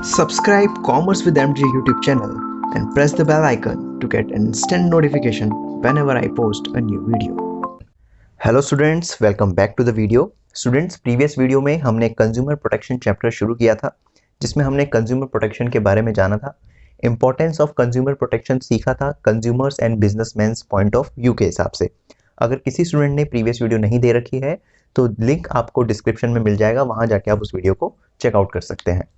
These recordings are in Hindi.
Subscribe Commerce with MJ YouTube channel and press the bell icon to get instant notification whenever I post a new video. Hello students, welcome back to the video. Students, previous video में हमने कंज्यूमर प्रोटेक्शन चैप्टर शुरू किया था, जिसमें हमने कंज्यूमर प्रोटेक्शन के बारे में जाना था, इंपॉर्टेंस ऑफ कंज्यूमर प्रोटेक्शन सीखा था consumers and businessman's point of view के हिसाब से। अगर किसी स्टूडेंट ने प्रीवियस वीडियो नहीं दे रखी है तो लिंक आपको डिस्क्रिप्शन में मिल जाएगा, वहां जाके आप उस वीडियो को चेकआउट कर सकते हैं।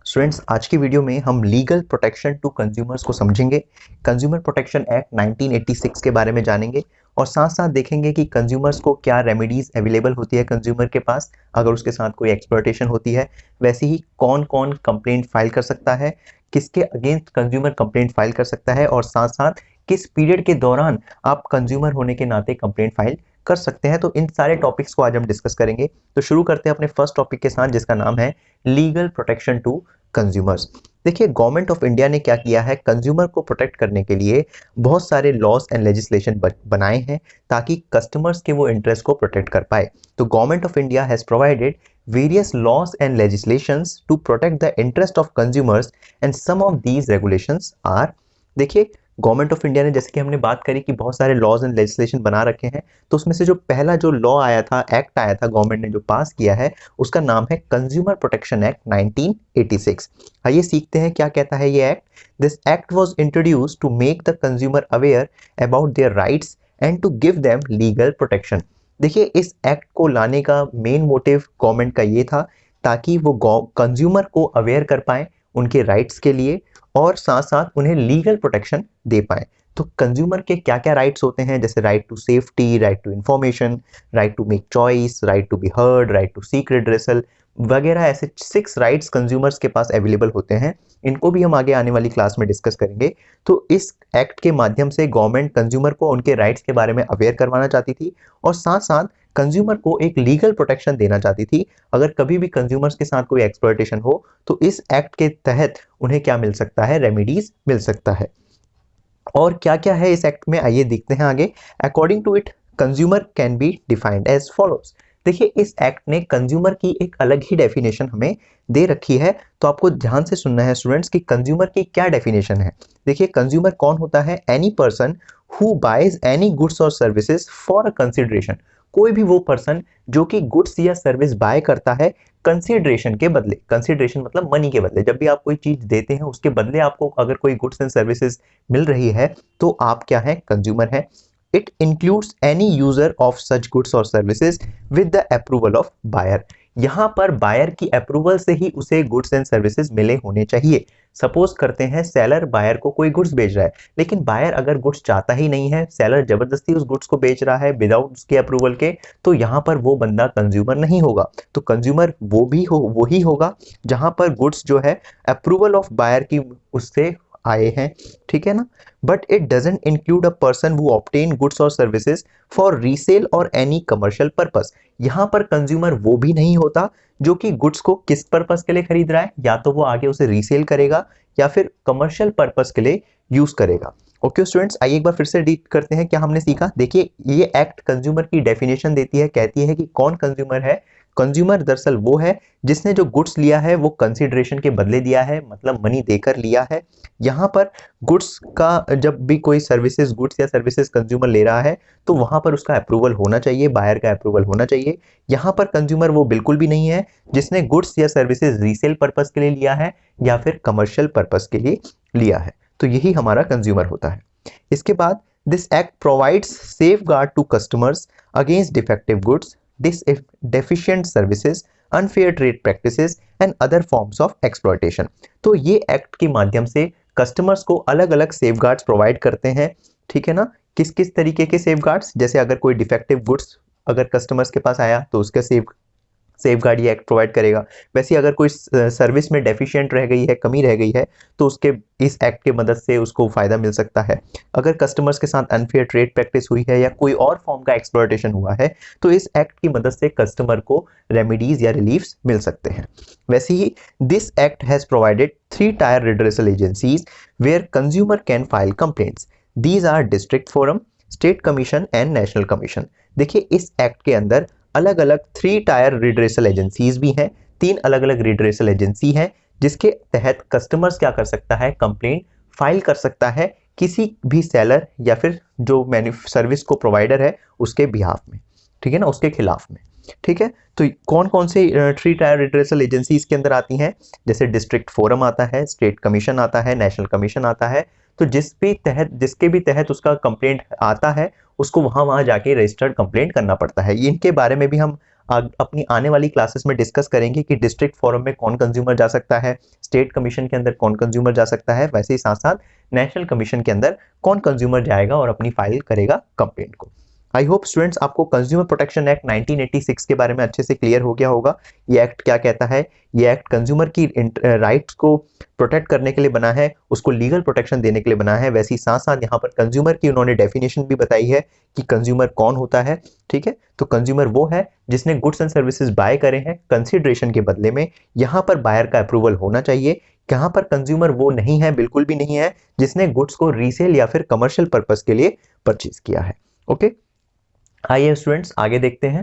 स्टूडेंट्स, आज की वीडियो में हम लीगल प्रोटेक्शन टू कंज्यूमर्स को समझेंगे, कंज्यूमर प्रोटेक्शन एक्ट 1986 के बारे में जानेंगे और साथ साथ देखेंगे कि कंज्यूमर्स को क्या रेमेडीज अवेलेबल होती है कंज्यूमर के पास अगर उसके साथ कोई एक्सप्लॉयटेशन होती है। वैसे ही कौन कौन कंप्लेंट फाइल कर सकता है, किसके अगेंस्ट कंज्यूमर कंप्लेंट फाइल कर सकता है और साथ साथ किस पीरियड के दौरान आप कंज्यूमर होने के नाते कंप्लेंट फाइल कर सकते हैं। तो इन सारे टॉपिक्स को आज हम डिस्कस करेंगे। तो शुरू करते हैं अपने फर्स्ट टॉपिक के साथ, जिसका नाम है लीगल प्रोटेक्शन टू कंज्यूमर्स। देखिए, गवर्नमेंट ऑफ इंडिया ने क्या किया है, कंज्यूमर को प्रोटेक्ट करने के लिए बहुत सारे लॉज एंड लेजिस्लेशन बनाए हैं ताकि कस्टमर्स के वो इंटरेस्ट को प्रोटेक्ट कर पाए। तो government of India has provided various laws and legislations to protect the interest of consumers and some of these regulations are, देखिए, गवर्नमेंट ऑफ इंडिया ने, जैसे कि हमने बात करी कि बहुत सारे लॉज एंड लेजिस्लेशन बना रखे हैं, तो उसमें से जो पहला जो लॉ आया था, एक्ट आया था गवर्नमेंट ने जो पास किया है, उसका नाम है कंज्यूमर प्रोटेक्शन एक्ट 1986। आइए सीखते हैं क्या कहता है ये act. This act was introduced to make the consumer aware about their rights and to give them legal protection. देखिए, इस एक्ट को लाने का मेन मोटिव गवर्नमेंट का ये था ताकि वो कंज्यूमर को अवेयर कर पाए उनके राइट्स के लिए और साथ साथ उन्हें लीगल प्रोटेक्शन दे पाए। तो कंज्यूमर के क्या क्या राइट्स होते हैं, जैसे right to safety, right to information, right to make choice, right to be heard, right to seek redressal वगैरह, ऐसे 6 राइट्स कंज्यूमर्स के पास अवेलेबल होते हैं। इनको भी हम आगे आने वाली क्लास में डिस्कस करेंगे। तो इस एक्ट के माध्यम से गवर्नमेंट कंज्यूमर को उनके राइट्स के बारे में अवेयर करवाना चाहती थी और साथ साथ कंज्यूमर को एक लीगल प्रोटेक्शन देना चाहती थी। अगर कभी भी कंज्यूमर्स के साथ कोई एक्सप्लॉयटेशन हो तो इस एक्ट के तहत उन्हें क्या मिल सकता है, रेमेडीज मिल सकता है। और क्या क्या है इस एक्ट में, आइए देखते हैं आगे। According to it, consumer can be defined as follows. देखिए, इस एक्ट ने कंज्यूमर की एक अलग ही डेफिनेशन हमें दे रखी है, तो आपको ध्यान से सुनना है स्टूडेंट्स कि कंज्यूमर की क्या डेफिनेशन है। देखिए, कंज्यूमर कौन होता है, any person who buys any goods और सर्विसेज फॉर अ कंसिडरेशन। कोई भी वो पर्सन जो कि गुड्स या सर्विस बाय करता है कंसिडरेशन के बदले। कंसिडरेशन मतलब मनी के बदले। जब भी आप कोई चीज देते हैं उसके बदले आपको अगर कोई गुड्स एंड सर्विसेज मिल रही है तो आप क्या है, कंज्यूमर है। It includes any user of such goods or services with the approval of buyer। यहाँ पर बायर की अप्रूवल से ही उसे गुड्स एंड सर्विसेज मिले होने चाहिए। सपोज करते हैं सेलर बायर को कोई गुड्स बेच रहा है, लेकिन बायर अगर गुड्स चाहता ही नहीं है, सेलर जबरदस्ती उस गुड्स को बेच रहा है विदाउट उसके अप्रूवल के, तो यहाँ पर वो बंदा कंज्यूमर नहीं होगा। तो कंज्यूमर वो ही होगा जहां पर गुड्स जो है अप्रूवल ऑफ बायर की उससे आए हैं, ठीक है ना। But it doesn't include a person who obtain goods और सर्विसेज फॉर रीसेल और एनी कमर्शियल पर्पस। यहां पर कंज्यूमर वो भी नहीं होता जो कि गुड्स को किस पर्पस के लिए खरीद रहा है, या तो वो आगे उसे रीसेल करेगा या फिर कमर्शियल पर्पस के लिए यूज करेगा। ओके स्टूडेंट्स, आइए एक बार फिर से रीड करते हैं क्या हमने सीखा। देखिए, ये एक्ट कंज्यूमर की डेफिनेशन देती है, कहती है कि कौन कंज्यूमर है। कंज्यूमर दरअसल वो है जिसने जो गुड्स लिया है वो कंसिडरेशन के बदले दिया है, मतलब मनी देकर लिया है। यहाँ पर गुड्स का जब भी कोई सर्विसेज, गुड्स या सर्विसेज कंज्यूमर ले रहा है तो वहां पर उसका अप्रूवल होना चाहिए, बायर का अप्रूवल होना चाहिए। यहाँ पर कंज्यूमर वो बिल्कुल भी नहीं है जिसने गुड्स या सर्विसेज रीसेल पर्पस के लिए लिया है या फिर कमर्शियल पर्पस के लिए लिया है। तो यही हमारा कंज्यूमर होता है। इसके बाद, this act provides safeguard to customers against defective goods, deficient services, unfair trade practices and other forms of exploitation। तो ये एक्ट के माध्यम से कस्टमर्स को अलग अलग सेफगार्ड्स प्रोवाइड करते हैं, ठीक है ना। किस किस तरीके के सेफगार्ड्स, जैसे अगर कोई डिफेक्टिव गुड्स अगर कस्टमर्स के पास आया तो उसका सेफगार्ड ये एक्ट प्रोवाइड करेगा। वैसे अगर कोई सर्विस में डेफिशिएंट रह गई है, कमी रह गई है, तो उसके इस एक्ट की मदद से उसको फायदा मिल सकता है। अगर कस्टमर्स के साथ अनफेयर ट्रेड प्रैक्टिस हुई है या कोई और फॉर्म का एक्सप्लॉयटेशन हुआ है तो इस एक्ट की मदद से कस्टमर को रेमेडीज या रिलीफ्स मिल सकते हैं। वैसे ही this act has provided 3 tier redressal agencies where consumer can file complaints. These are district forum, state commission and national commission. देखिए, इस एक्ट के अंदर अलग अलग 3 टायर रिड्रेसल एजेंसीज भी हैं, 3 अलग अलग रिड्रेसल एजेंसी हैं जिसके तहत कस्टमर्स क्या कर सकता है, कंप्लेंट फाइल कर सकता है किसी भी सेलर या फिर जो सर्विस को प्रोवाइडर है उसके बिहाफ में, ठीक है ना, उसके खिलाफ में। ठीक है, तो कौन कौन से 3 टायर रिड्रेसल एजेंसी इसके अंदर आती हैं, जैसे डिस्ट्रिक्ट फोरम आता है, स्टेट कमीशन आता है, नेशनल कमीशन आता है। तो जिसके भी तहत उसका कंप्लेंट आता है उसको वहां जाके रजिस्टर्ड कंप्लेंट करना पड़ता है। इनके बारे में भी हम अपनी आने वाली क्लासेस में डिस्कस करेंगे कि डिस्ट्रिक्ट फोरम में कौन कंज्यूमर जा सकता है, स्टेट कमीशन के अंदर कौन कंज्यूमर जा सकता है, वैसे ही साथ साथ नेशनल कमीशन के अंदर कौन कंज्यूमर जाएगा और अपनी फाइल करेगा कंप्लेंट को। आई होप स्टूडेंट्स आपको कंज्यूमर प्रोटेक्शन एक्ट 1986 के बारे में अच्छे से क्लियर हो गया होगा। ये एक्ट क्या कहता है, ये एक्ट कंज्यूमर की राइट्स को प्रोटेक्ट करने के लिए बना है, उसको लीगल प्रोटेक्शन देने के लिए बना है। वैसे ही साथ साथ यहाँ पर कंज्यूमर की उन्होंने डेफिनेशन भी बताई है कि कंज्यूमर कौन होता है। ठीक है, तो कंज्यूमर वो है जिसने गुड्स एंड सर्विसेज बाय करे हैं कंसिडरेशन के बदले में। यहाँ पर बायर का अप्रूवल होना चाहिए। यहाँ पर कंज्यूमर वो नहीं है, बिल्कुल भी नहीं है, जिसने गुड्स को रीसेल या फिर कमर्शियल पर्पस के लिए परचेज किया है। ओके, आइए स्टूडेंट्स आगे देखते हैं।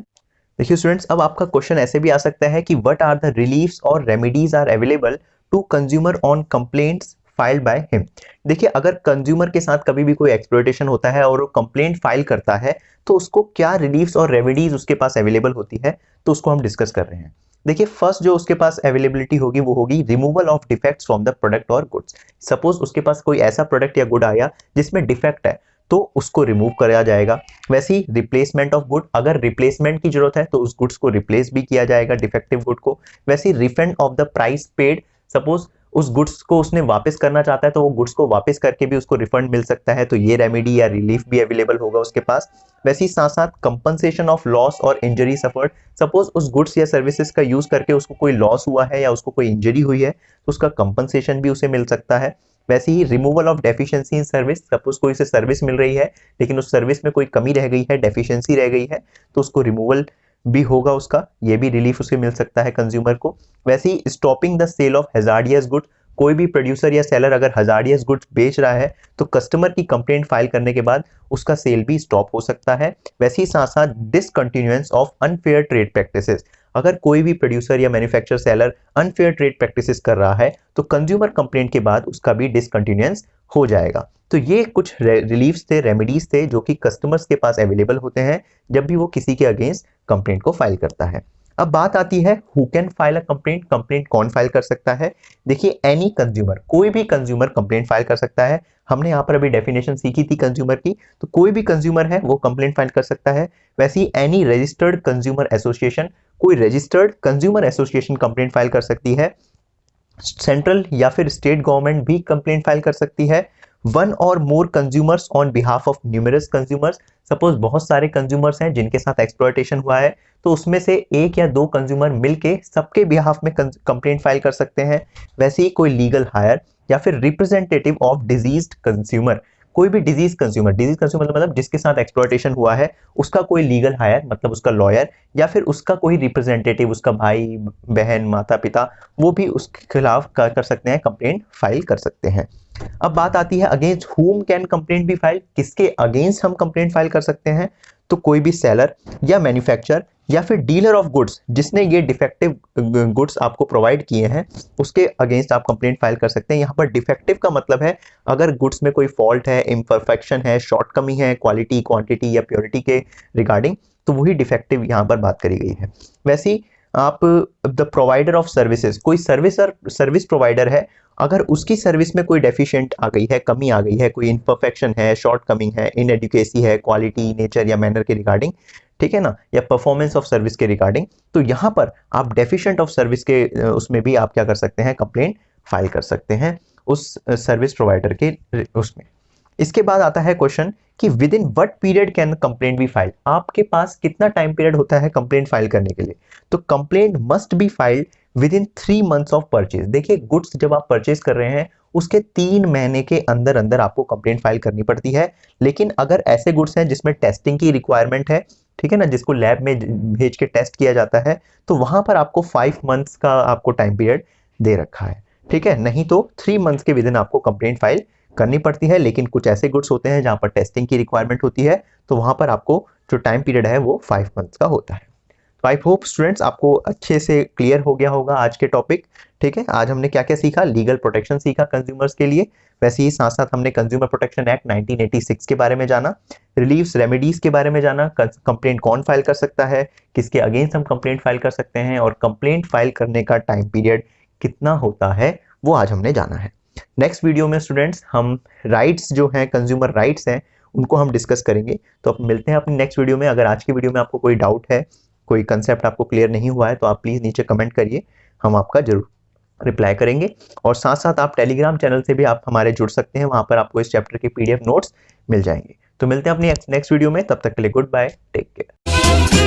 देखिए स्टूडेंट्स, अब आपका क्वेश्चन ऐसे भी आ सकता है कि व्हाट आर द रिलीफ्स और remedies are available to consumer on complaints filed by him. देखिए, अगर कंज्यूमर के साथ कभी भी कोई एक्सप्लॉयटेशन होता है और वो कंप्लेंट फाइल करता है तो उसको क्या रिलीफ्स और रेमेडीज उसके पास अवेलेबल होती है, तो उसको हम डिस्कस कर रहे हैं। देखिए, फर्स्ट जो उसके पास अवेलेबिलिटी होगी वो होगी removal of defects from the product और गुड्स। सपोज उसके पास कोई ऐसा प्रोडक्ट या गुड आया जिसमें डिफेक्ट है तो उसको रिमूव किया जाएगा। वैसे ही रिप्लेसमेंट ऑफ गुड, अगर रिप्लेसमेंट की जरूरत है तो उस गुड्स को रिप्लेस भी किया जाएगा, डिफेक्टिव गुड को। वैसे ही refund of the price paid, suppose उस गुड्स को उसने वापस करना चाहता है तो वो गुड्स को वापस करके भी उसको रिफंड मिल सकता है, तो ये रेमेडी या रिलीफ भी अवेलेबल होगा उसके पास। वैसे ही साथ साथ कंपनसेशन ऑफ लॉस और इंजरी सफर्ड, सपोज उस गुड्स या सर्विसेज का यूज करके उसको कोई लॉस हुआ है या उसको कोई इंजरी हुई है तो उसका कंपनसेशन भी उसे मिल सकता है। वैसे ही removal of deficiency in service, suppose कोई से सर्विस मिल रही है लेकिन उस सर्विस में कोई कमी रह गई है, डेफिशिएंसी रह गई है, तो उसको रिमूवल भी होगा उसका, ये भी रिलीफ उसे मिल सकता है कंज्यूमर को। वैसे ही stopping the sale of hazardous goods, कोई भी प्रोड्यूसर या सेलर अगर हैजार्डियस गुड्स बेच रहा है तो कस्टमर की कंप्लेंट फाइल करने के बाद उसका सेल भी स्टॉप हो सकता है। वैसे ही साथ साथ डिसकंटिन्यूएंस ऑफ अनफेयर ट्रेड प्रैक्टिसेस, अगर कोई भी प्रोड्यूसर या manufacturer seller unfair trade practices कर रहा है तो कंज्यूमर कंप्लेंट के बाद उसका भी डिसकंटिन्यूएंस हो जाएगा। तो ये कुछ रिलीफ्स थे, रेमेडीज थे जो कि कस्टमर्स के पास अवेलेबल होते हैं जब भी वो किसी के अगेंस्ट कंप्लेंट को फाइल करता है। अब बात आती है who can file a complaint, complaint कौन फाइल कर सकता है। देखिए, एनी कंज्यूमर, कोई भी कंज्यूमर कंप्लेंट फाइल कर सकता है। हमने यहाँ पर अभी डेफिनेशन सीखी थी कंज्यूमर की, तो कोई भी कंज्यूमर है वो कंप्लेंट फाइल कर सकता है। वैसे ही एनी रजिस्टर्ड कंज्यूमर एसोसिएशन, कोई registered consumer association complaint file कर सकती है। सेंट्रल या फिर स्टेट गवर्नमेंट भी कंप्लेंट फाइल कर सकती है। One or more consumers on behalf of numerous consumers, suppose बहुत सारे कंज्यूमर्स हैं जिनके साथ एक्सप्लॉयटेशन हुआ है तो उसमें से एक या दो कंज्यूमर मिलके सबके बिहाफ में कंप्लेंट फाइल कर सकते हैं। वैसे ही कोई लीगल हायर या फिर रिप्रेजेंटेटिव ऑफ डिजीज्ड कंज्यूमर, कोई भी डिजीज कंज्यूमर मतलब जिसके साथ एक्सप्लॉयटेशन हुआ है उसका कोई लीगल हायर मतलब उसका लॉयर या फिर उसका कोई रिप्रेजेंटेटिव, उसका भाई बहन माता पिता, वो भी उसके खिलाफ कर सकते हैं, कंप्लेंट फाइल कर सकते हैं। अब बात आती है against whom can complaint be file, किसके अगेंस्ट हम कंप्लेंट फाइल कर सकते हैं। तो कोई भी सेलर या मैन्युफैक्चरर या फिर डीलर ऑफ गुड्स जिसने ये डिफेक्टिव गुड्स आपको प्रोवाइड किए हैं उसके अगेंस्ट आप कंप्लेंट फाइल कर सकते हैं। यहाँ पर डिफेक्टिव का मतलब है अगर गुड्स में कोई फॉल्ट है, इम्परफेक्शन है, शॉर्ट कमी है क्वालिटी, क्वांटिटी या प्योरिटी के रिगार्डिंग, तो वही डिफेक्टिव यहाँ पर बात करी गई है। वैसे ही आप द प्रोवाइडर ऑफ सर्विसेज, कोई सर्विस प्रोवाइडर है, अगर उसकी सर्विस में कोई डेफिशिएंट आ गई है, कमी आ गई है, कोई इम्परफेक्शन है, शॉर्ट कमिंग है, इनएडुकेसी है, क्वालिटी, नेचर या मैनर के रिगार्डिंग, ठीक है ना, या परफॉर्मेंस ऑफ सर्विस के रिगार्डिंग, तो यहाँ पर आप डेफिशिएंट ऑफ सर्विस के उसमें भी आप क्या कर सकते हैं, कंप्लेंट फाइल कर सकते हैं उस सर्विस प्रोवाइडर के उसमें। इसके बाद आता है क्वेश्चन कि within what period can complaint be file, आपके पास कितना टाइम पीरियड होता है कंप्लेंट फाइल करने के लिए। तो complaint must be filed with in 3 months of purchase. देखिए, गुड्स जब आप परचेज कर रहे हैं उसके 3 महीने के अंदर अंदर आपको कंप्लेंट फाइल करनी पड़ती है। लेकिन अगर ऐसे गुड्स हैं जिसमें टेस्टिंग की रिक्वायरमेंट है, ठीक है ना, जिसको लैब में भेज के टेस्ट किया जाता है, तो वहां पर आपको 5 मंथ्स का आपको टाइम पीरियड दे रखा है, ठीक है। नहीं तो 3 मंथ्स के विद इन आपको कंप्लेंट फाइल करनी पड़ती है। लेकिन कुछ ऐसे गुड्स होते हैं जहां पर टेस्टिंग की रिक्वायरमेंट होती है तो वहां पर आपको जो टाइम पीरियड है वो 5 मंथ्स का होता है। तो आई होप स्टूडेंट्स आपको अच्छे से क्लियर हो गया होगा आज के टॉपिक। ठीक है, आज हमने क्या क्या सीखा, लीगल प्रोटेक्शन सीखा कंज्यूमर्स के लिए, वैसे ही साथ साथ हमने कंज्यूमर प्रोटेक्शन एक्ट 1986 के बारे में जाना, रिलीफ्स रेमेडीज के बारे में जाना, कंप्लेंट कौन फाइल कर सकता है, किसके अगेंस्ट हम कंप्लेंट फाइल कर सकते हैं, और कंप्लेंट फाइल करने का टाइम पीरियड कितना होता है वो आज हमने जाना है। नेक्स्ट वीडियो में स्टूडेंट्स हम राइट्स जो हैं, कंज्यूमर राइट्स हैं, उनको हम डिस्कस करेंगे। तो अब मिलते हैं अपनी नेक्स्ट वीडियो में। अगर आज की वीडियो में आपको कोई डाउट है, कोई कंसेप्ट आपको क्लियर नहीं हुआ है, तो आप प्लीज़ नीचे कमेंट करिए, हम आपका जरूर रिप्लाई करेंगे। और साथ साथ आप टेलीग्राम चैनल से भी आप हमारे जुड़ सकते हैं, वहां पर आपको इस चैप्टर के PDF नोट्स मिल जाएंगे। तो मिलते हैं अपनी नेक्स्ट वीडियो में, तब तक के लिए गुड बाय, टेक केयर।